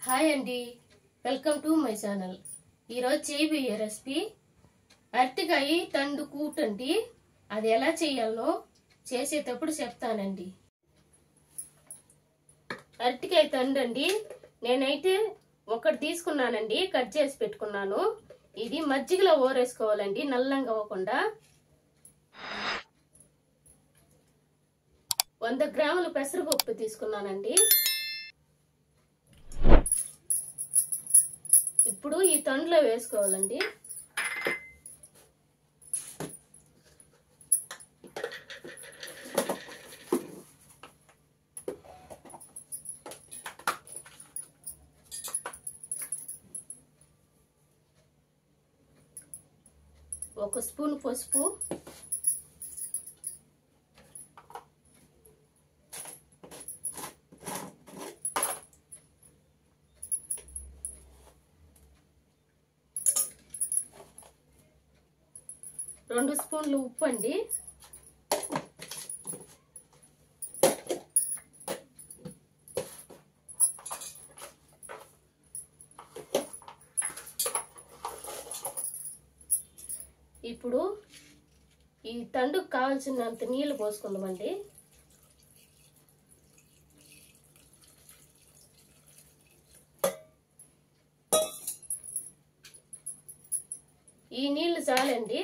Hi అండి, welcome to my channel. ఈరోజు చేయబోయే రెసిపీ అరటికాయ తండు కూటండి. అది ఎలా చేయాలో చేసేటప్పుడు చెప్తానండి. అరటికాయ తండు అండి, నేనైతే ఒకటి తీసుకున్నానండి, కట్ చేసి పెట్టుకున్నాను. ఇది మజ్జిగలో ఊరేసుకోవాలండి, నల్లంగా అవ్వకుండా. 100 గ్రాములు పెసరపప్పు తీసుకున్నానండి. ఇప్పుడు ఈ తండ్లో వేసుకోవాలండి. ఒక స్పూన్ పసుపు, రెండు స్పూన్లు ఉప్పు అండి, ఇప్పుడు ఈ తండుకు కావాల్సినంత నీళ్లు పోసుకుందామండి. ఈ నీళ్లు చాలండి,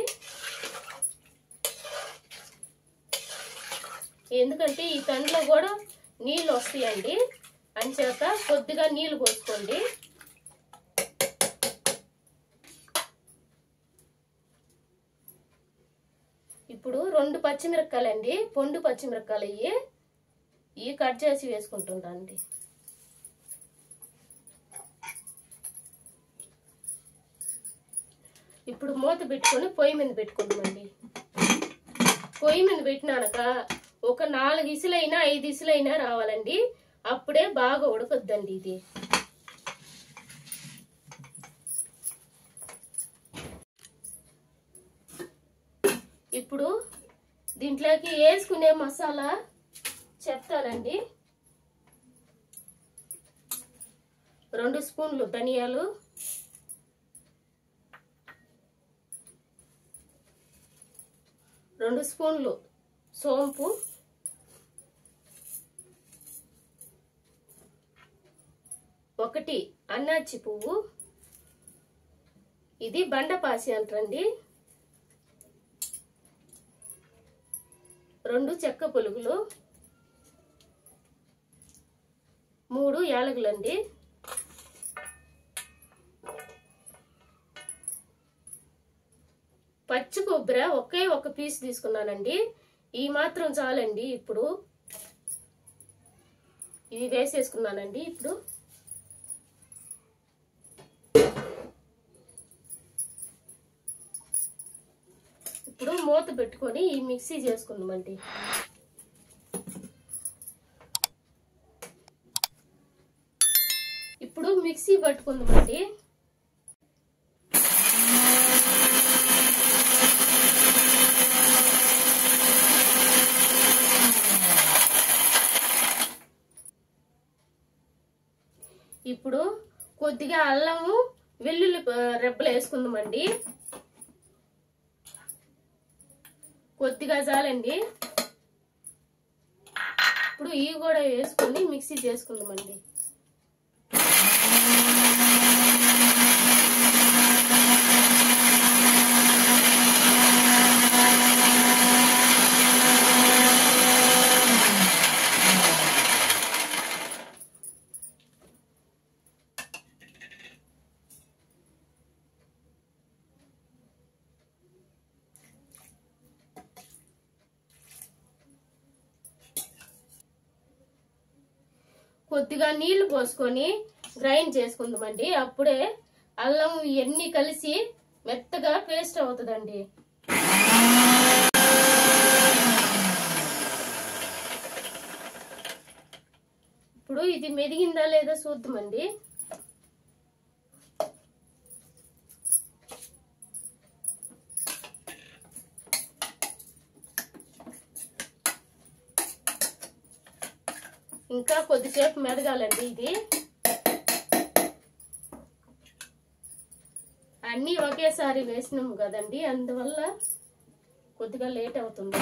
ఎందుకంటే ఈ తండ్లో కూడా నీళ్ళు వస్తాయండి, అంచేత కొద్దిగా నీళ్లు పోసుకోండి. ఇప్పుడు 2 పచ్చిమిరపకాయలండి, పొండు పచ్చిమిరపకాయలు ఇవి కట్ చేసి వేసుకుంటుండండి. ఇప్పుడు మూత పెట్టుకొని పొయ్యి మీద పెట్టుకుంటామండి. పొయ్యి మీద పెట్టినాక ఒక 4 విసులైనా 5 విసులైనా రావాలండి, అప్పుడే బాగా ఉడకొద్దండి ఇది. ఇప్పుడు దీంట్లోకి వేసుకునే మసాలా చెప్తానండి. 2 స్పూన్లు ధనియాలు, 2 స్పూన్లు సోంపు, 1 అన్నాచి పువ్వు, ఇది బండపాసి అంటారండి, 2 చెక్క పులుగులు, 3 యాలకులండి, పచ్చి కొబ్బరి ఒకే ఒక పీస్ తీసుకున్నానండి, ఈ మాత్రం చాలండి. ఇప్పుడు ఇది వేసేసుకున్నానండి. ఇప్పుడు మూత పెట్టుకొని ఈ మిక్సీ చేసుకుందామండి. ఇప్పుడు మిక్సీ పట్టుకుందామండి. ఇప్పుడు కొద్దిగా అల్లము వెల్లుల్లి రెబ్బలు వేసుకుందామండి, కొద్దిగా చాలండి. ఇప్పుడు ఇవి కూడా వేసుకొని మిక్సీ చేసుకుందామండి. కొద్దిగా నీళ్లు పోసుకొని గ్రైండ్ చేసుకుందామండి, అప్పుడే అల్లం ఇవన్నీ కలిసి మెత్తగా పేస్ట్ అవుతుందండి. ఇప్పుడు ఇది మెదిగిందా లేదా చూద్దామండి. ఇంకా కొద్దిసేపు మెదగాలండి ఇది. అన్నీ ఒకేసారి వేసినాము కదండి, అందువల్ల కొద్దిగా లేట్ అవుతుంది.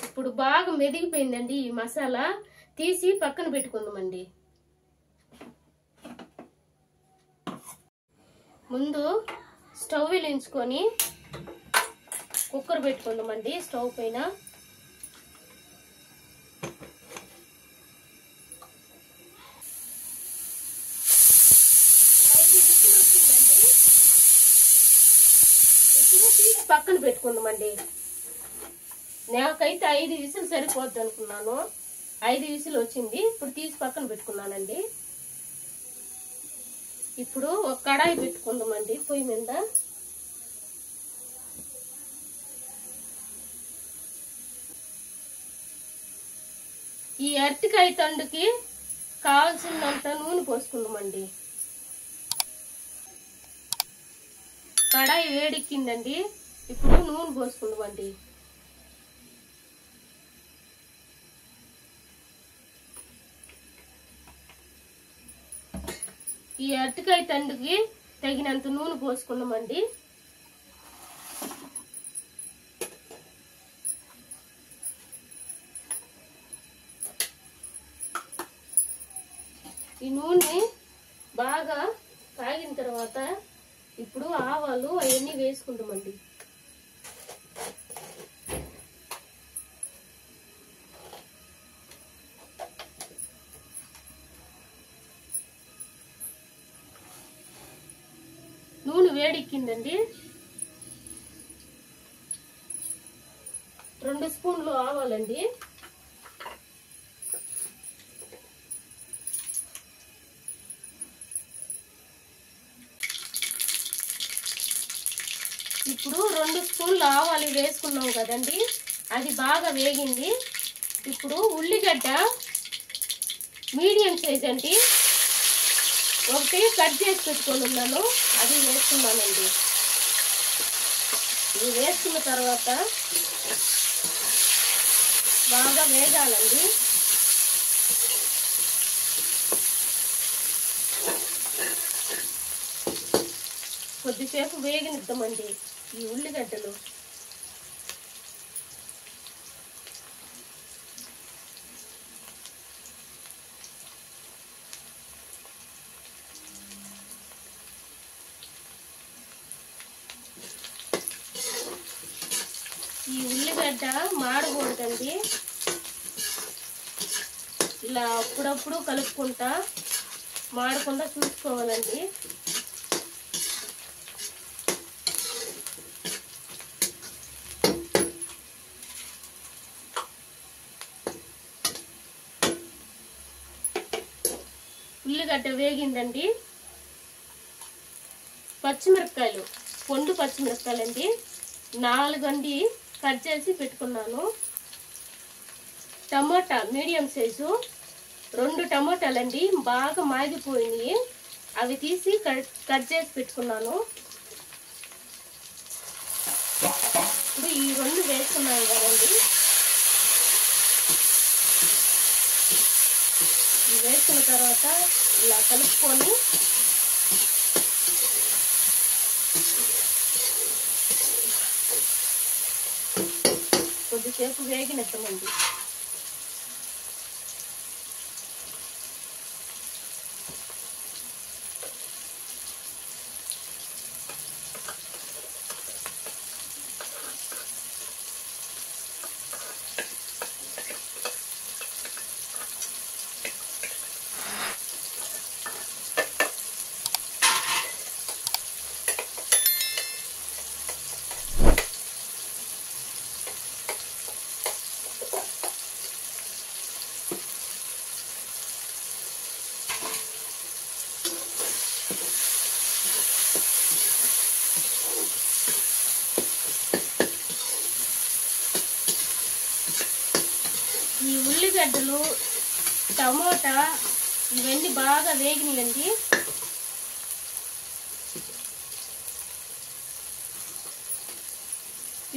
ఇప్పుడు బాగా మెదిగిపోయిందండి ఈ మసాలా. తీసి పక్కన పెట్టుకుందామండి. ముందు స్టవ్ వెలిగించుకొని కుక్కర్ పెట్టుకుందామండి. స్టవ్ పైన పక్కన పెట్టుకుందామండి. నాకైతే 5 విసులు సరిపోద్ది అనుకున్నాను. 5 విసులు వచ్చింది. ఇప్పుడు తీసి పక్కన పెట్టుకున్నానండి. ఇప్పుడు ఒక కడాయి పెట్టుకుందామండి పొయ్యి మీద. ఈ అరటికాయ తండుకి కావాల్సినంత నూనె పోసుకుందామండి. కడాయి వేడెక్కిందండి. ఇప్పుడు నూనె పోసుకుందామండి. ఈ అరటికాయ తండుకి తగినంత నూనె పోసుకుందామండి. ఈ నూనె బాగా కాగిన తర్వాత ఇప్పుడు ఆవాలు అవన్నీ వేసుకుంటామండి. నూనె వేడెక్కిందండి. 2 స్పూన్లు ఆవాలండి. ఇప్పుడు 2 స్పూన్లు ఆవాలు వేసుకున్నాం కదండి, అది బాగా వేగింది. ఇప్పుడు ఉల్లిగడ్డ మీడియం సైజ్ అండి ఒకటి కట్ చేసి పెట్టుకొని ఉన్నాను, అది వేసుకున్నానండి. ఇది వేసుకున్న తర్వాత బాగా వేగాలండి. కొద్దిసేపు వేగనిద్దామండి ఈ ఉల్లిగడ్డలు. ఈ ఉల్లిగడ్డ మాడకూడదండి. ఇలా అప్పుడప్పుడు కలుపుకుంటా మాడకుండా చూసుకోవాలండి. ఉల్లిగడ్డ వేగిందండి. పచ్చిమిరపకాయలు, పొండు పచ్చిమిరపకాయలండి 4 అండి కట్ చేసి పెట్టుకున్నాను. టమోటా మీడియం సైజు 2 టమోటాలండి బాగా మాగిపోయినాయి, అవి తీసి కట్ చేసి పెట్టుకున్నాను. ఇప్పుడు ఈ 2 వేసుకున్నాను కదండి, ఇవి వేసుకున్న తర్వాత ఇలా కలుపుకొని కొద్దిసేపు వేగినట్టమండి. ఈ ఉల్లిగడ్డలు టమోటా ఇవన్నీ బాగా వేగినాయండి.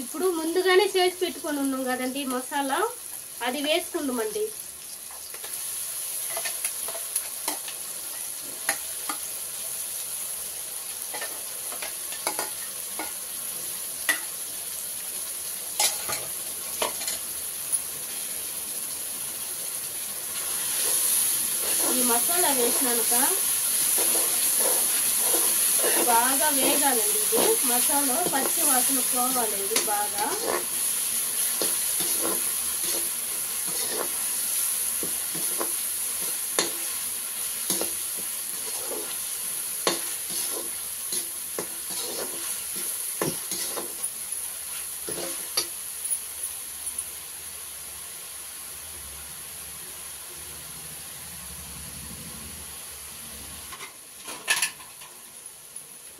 ఇప్పుడు ముందుగానే చేసి పెట్టుకొని ఉన్నాం కదండి మసాలా, అది వేసుకుందామండి. మసాలా వేసినాక బాగా వేగాలండి. ఇది మసాలా పచ్చి వాసన పోవాలి. ఇది బాగా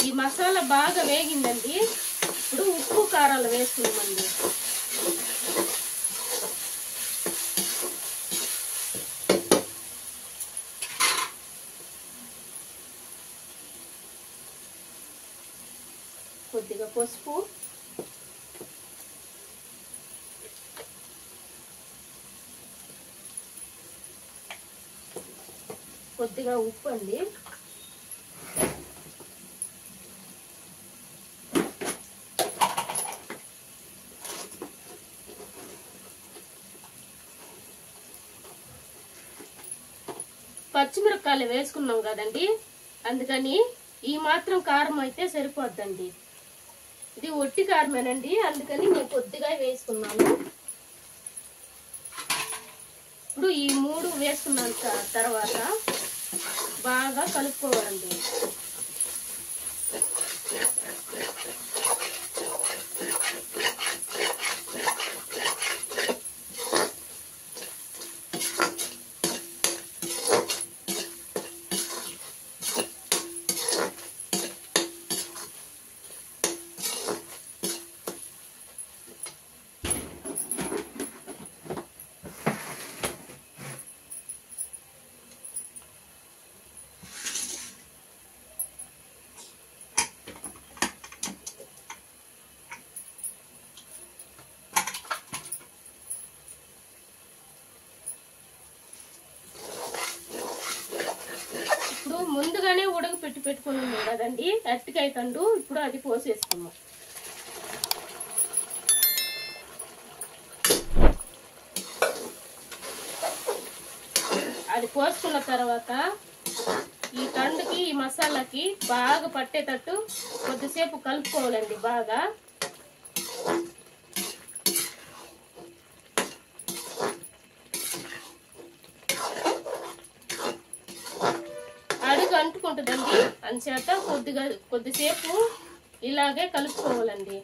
ఈ మసాలా బాగా వేగిందండి. ఇప్పుడు ఉప్పు కారాలు వేసుకున్నామండి. కొద్దిగా పసుపు, కొద్దిగా ఉప్పు అండి. పచ్చిమిరపకాయలు వేసుకున్నాం కదండి, అందుకని ఈ మాత్రం కారం అయితే సరిపోద్దండి. ఇది ఒట్టి కారమేనండి, అందుకని నేను కొద్దిగా వేసుకున్నాను. ఇప్పుడు ఈ 3 వేసుకున్న తర్వాత బాగా కలుపుకోవాలండి. ముందుగానే ఉడక పెట్టుకున్నాం కదండి అరటికాయ తండు, ఇప్పుడు అది పోసేసుకున్నాం. అది పోసుకున్న తర్వాత ఈ తండుకి ఈ మసాలాకి బాగా పట్టేటట్టు కొద్దిసేపు కలుపుకోవాలండి. బాగా అడుగు అంటుకుంటుందండి, అంచేత కొద్దిసేపు ఇలాగే కలుపుకోవాలండి.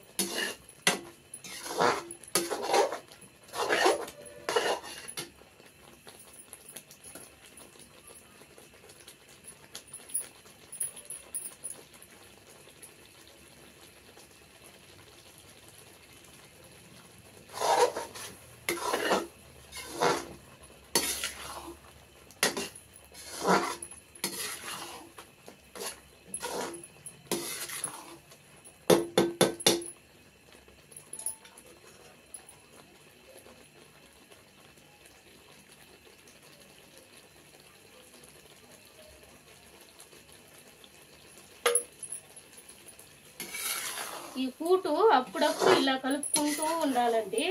ఈ కూటు అప్పుడప్పుడు ఇలా కలుపుకుంటూ ఉండాలండి,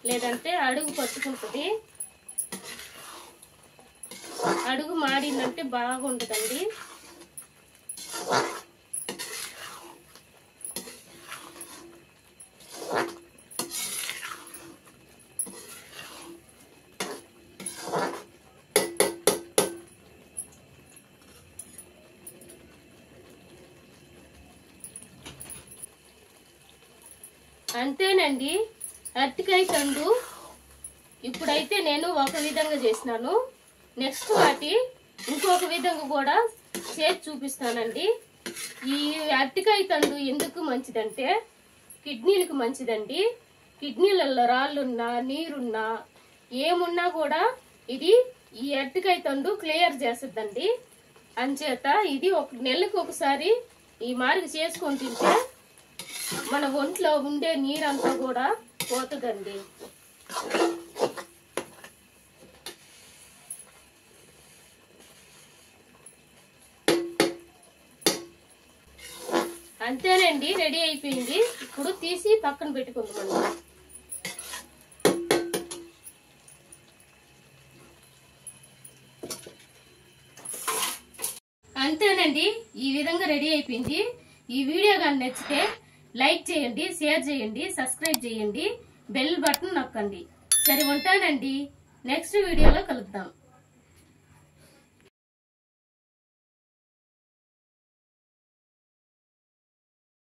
లేదంటే అడుగు పట్టుకుంటుంది. అడుగు మాడిందంటే బాగుంటుందండి. అంతేనండి అరటికాయ తండు. ఇప్పుడైతే నేను ఒక విధంగా చేసినాను, నెక్స్ట్ వాటి ఇంకొక విధంగా కూడా చేసి చూపిస్తానండి. ఈ అరటికాయ తండు ఎందుకు మంచిదంటే కిడ్నీలకు మంచిదండి. కిడ్నీలలో రాళ్ళున్నా నీరున్నా ఏమున్నా కూడా ఇది ఈ అరటికాయ తండు క్లియర్ చేస్తుందండి. అంచేత ఇది ఒక నెలకు ఒకసారి ఈ మార్గ చేసుకొని తింటే మన ఒంట్లో ఉండే నీరంతా కూడా పోతుందండి. అంతేనండి, రెడీ అయిపోయింది. ఇప్పుడు తీసి పక్కన పెట్టుకుందామండి. అంతేనండి, ఈ విధంగా రెడీ అయిపోయింది. ఈ వీడియో కానీ నచ్చితే లైక్ చేయండి, షేర్ చేయండి, సబ్స్క్రైబ్ చేయండి, బెల్ బటన్ నొక్కండి. సరే ఉంటానండి, నెక్స్ట్ వీడియోలో కలుద్దాం.